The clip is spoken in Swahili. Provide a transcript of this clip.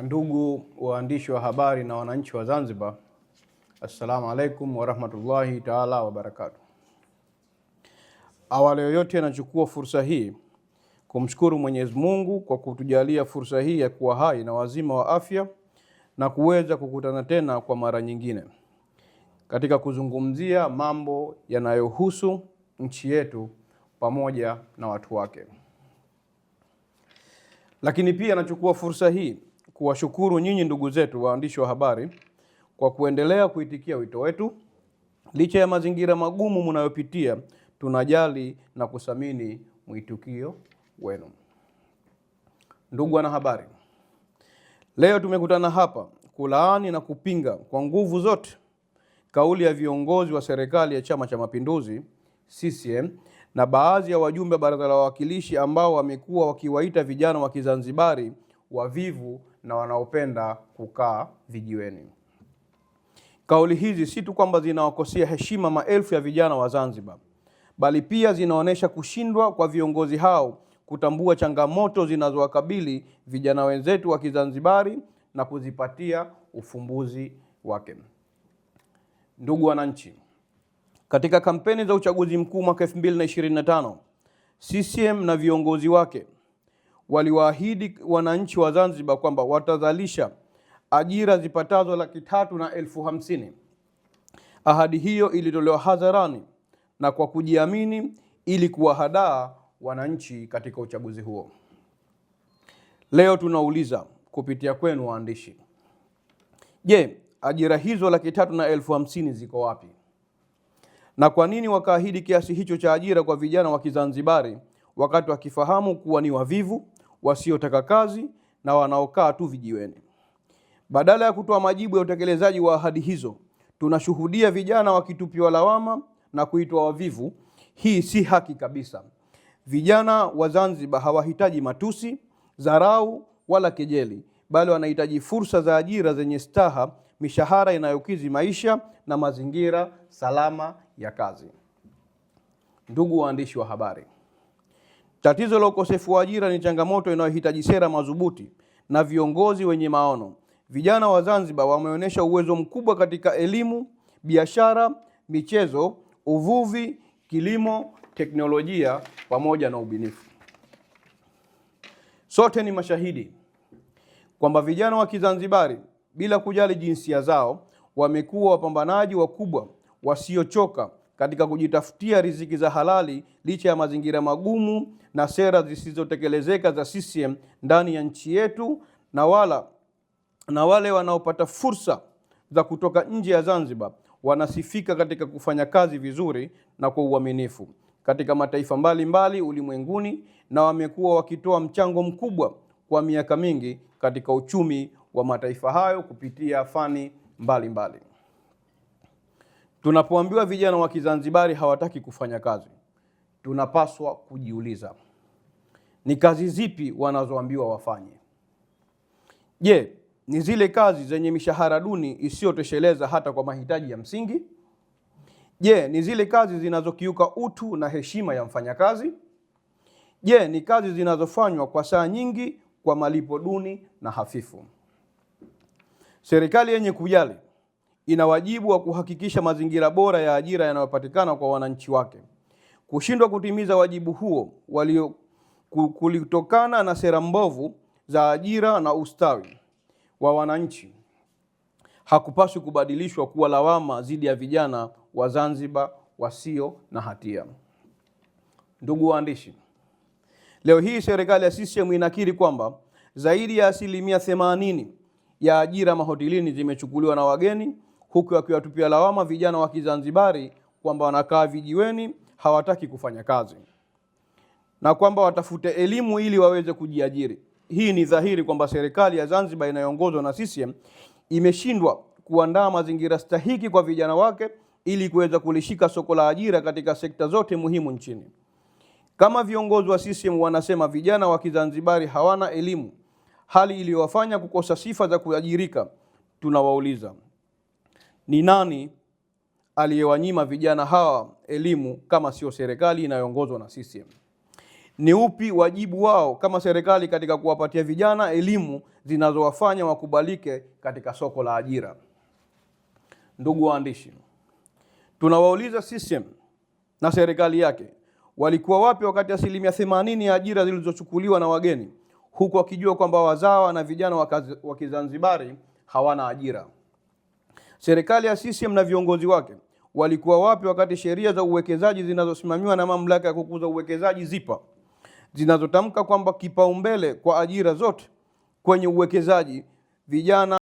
Ndugu waandishi wa habari na wananchi wa Zanzibar, assalamu alaikum warahmatullahi taala wabarakatuh. Awali yoyote nachukua fursa hii kumshukuru Mwenyezi Mungu kwa kutujalia fursa hii ya kuwa hai na wazima wa afya na kuweza kukutana tena kwa mara nyingine katika kuzungumzia mambo yanayohusu nchi yetu pamoja na watu wake. Lakini pia nachukua fursa hii kuwashukuru nyinyi ndugu zetu waandishi wa habari kwa kuendelea kuitikia wito wetu. Licha ya mazingira magumu mnayopitia, tunajali na kuthamini mwitikio wenu. Ndugu wanahabari, leo tumekutana hapa kulaani na kupinga kwa nguvu zote kauli ya viongozi wa serikali ya Chama cha Mapinduzi CCM na baadhi ya wajumbe wa Baraza la Wawakilishi ambao wamekuwa wakiwaita vijana wa Kizanzibari wavivu na wanaopenda kukaa vijiweni. Kauli hizi si tu kwamba zinawakosea heshima maelfu ya vijana wa Zanzibar, bali pia zinaonesha kushindwa kwa viongozi hao kutambua changamoto zinazowakabili vijana wenzetu wa Kizanzibari na kuzipatia ufumbuzi wake. Ndugu wananchi, katika kampeni za uchaguzi mkuu mwaka 2025, CCM na viongozi wake waliwaahidi wananchi wa Zanzibar kwamba watazalisha ajira zipatazo 350,000. Ahadi hiyo ilitolewa hadharani na kwa kujiamini ili kuwahadaa wananchi katika uchaguzi huo. Leo tunauliza kupitia kwenu waandishi, je, ajira hizo 350,000 ziko wapi? Na kwa nini wakaahidi kiasi hicho cha ajira kwa vijana wa Kizanzibari wakati wakifahamu kuwa ni wavivu, wasiotaka kazi na wanaokaa tu vijiweni? Badala ya kutoa majibu ya utekelezaji wa ahadi hizo, tunashuhudia vijana wakitupiwa lawama na kuitwa wavivu. Hii si haki kabisa. Vijana wa Zanzibar hawahitaji matusi, dharau wala kejeli, bali wanahitaji fursa za ajira zenye staha, mishahara inayokidhi maisha na mazingira salama ya kazi. Ndugu waandishi wa habari, tatizo la ukosefu wa ajira ni changamoto inayohitaji sera madhubuti na viongozi wenye maono. Vijana wa Zanzibar wameonyesha uwezo mkubwa katika elimu, biashara, michezo, uvuvi, kilimo, teknolojia pamoja na ubunifu. Sote ni mashahidi kwamba vijana wa Kizanzibari bila kujali jinsia zao wamekuwa wapambanaji wakubwa wasiochoka katika kujitafutia riziki za halali licha ya mazingira magumu na sera zisizotekelezeka za CCM ndani ya nchi yetu, na wale wanaopata fursa za kutoka nje ya Zanzibar wanasifika katika kufanya kazi vizuri na kwa uaminifu katika mataifa mbalimbali ulimwenguni, na wamekuwa wakitoa mchango mkubwa kwa miaka mingi katika uchumi wa mataifa hayo kupitia fani mbalimbali. Tunapoambiwa vijana wa Kizanzibari hawataki kufanya kazi, tunapaswa kujiuliza, ni kazi zipi wanazoambiwa wafanye? Je, ni zile kazi zenye mishahara duni isiyotosheleza hata kwa mahitaji ya msingi? Je, ni zile kazi zinazokiuka utu na heshima ya mfanyakazi? Je, ni kazi zinazofanywa kwa saa nyingi kwa malipo duni na hafifu? Serikali yenye kujali ina wajibu wa kuhakikisha mazingira bora ya ajira yanayopatikana kwa wananchi wake. Kushindwa kutimiza wajibu huo kulitokana na sera mbovu za ajira na ustawi wa wananchi hakupaswi kubadilishwa kuwa lawama dhidi ya vijana wa Zanzibar wasio na hatia. Ndugu waandishi, leo hii serikali ya CCM inakiri kwamba zaidi ya 80% ya ajira mahotelini zimechukuliwa na wageni, huku wakiwatupia lawama vijana wa Kizanzibari kwamba wanakaa vijiweni, hawataki kufanya kazi na kwamba watafute elimu ili waweze kujiajiri. Hii ni dhahiri kwamba serikali ya Zanzibar inayoongozwa na CCM imeshindwa kuandaa mazingira stahiki kwa vijana wake ili kuweza kulishika soko la ajira katika sekta zote muhimu nchini. Kama viongozi wa CCM wanasema vijana wa Kizanzibari hawana elimu, hali iliyowafanya kukosa sifa za kuajirika, tunawauliza, ni nani aliyewanyima vijana hawa elimu kama sio serikali inayoongozwa na CCM? Ni upi wajibu wao kama serikali katika kuwapatia vijana elimu zinazowafanya wakubalike katika soko la ajira? Ndugu waandishi, tunawauliza CCM na serikali yake walikuwa wapi wakati 80% ya ajira zilizochukuliwa na wageni, huku wakijua kwamba wazawa na vijana wa Kizanzibari hawana ajira? Serikali ya CCM na viongozi wake walikuwa wapi wakati sheria za uwekezaji zinazosimamiwa na mamlaka ya kukuza uwekezaji ZIPA zinazotamka kwamba kipaumbele kwa ajira zote kwenye uwekezaji vijana